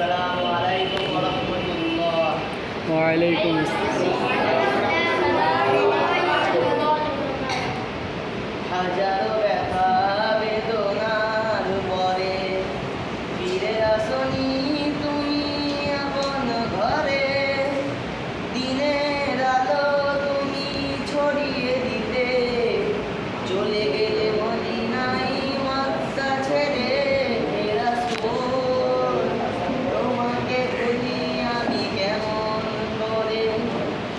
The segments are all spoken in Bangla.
আসসালামু আলাইকুম ওয়া রাহমাতুল্লাহ। ওয়ালাইকুম হাজারো ব্যথা বেদনার পরে ফিরে আসনি তুমি আপন ঘরে। দিনের আলো তুমি ছড়িয়ে দিতে চলে গেলে মদিনায় মক্কা ছেড়ে। হে রাসূল, তোমাকে খুঁজি আমি কেমন করে।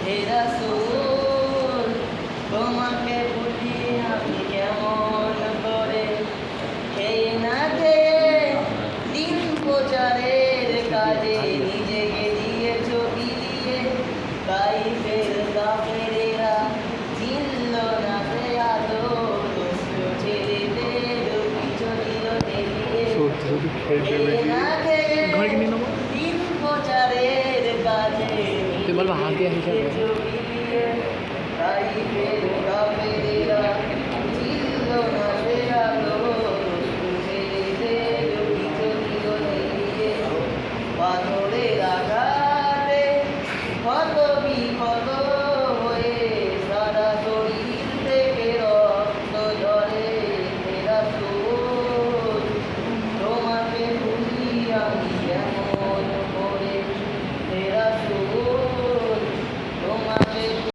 হে রাসূল, তোমাকে খুঁজি আমি কেমন করে। খেয়ে না খেয়ে দিন প্রচারের কাজে নিজেকে দিয়েছ বিলিয়ে। তাই ফের কাফেরেরা চিনল না সে আলো, ছেলেদের পিছু দিল ঠেলিয়ে। খেয়ে না খেয়ে দিন প্রচারের কাজে তুই বলবা হাতিয়া হিসাবে তাই ফের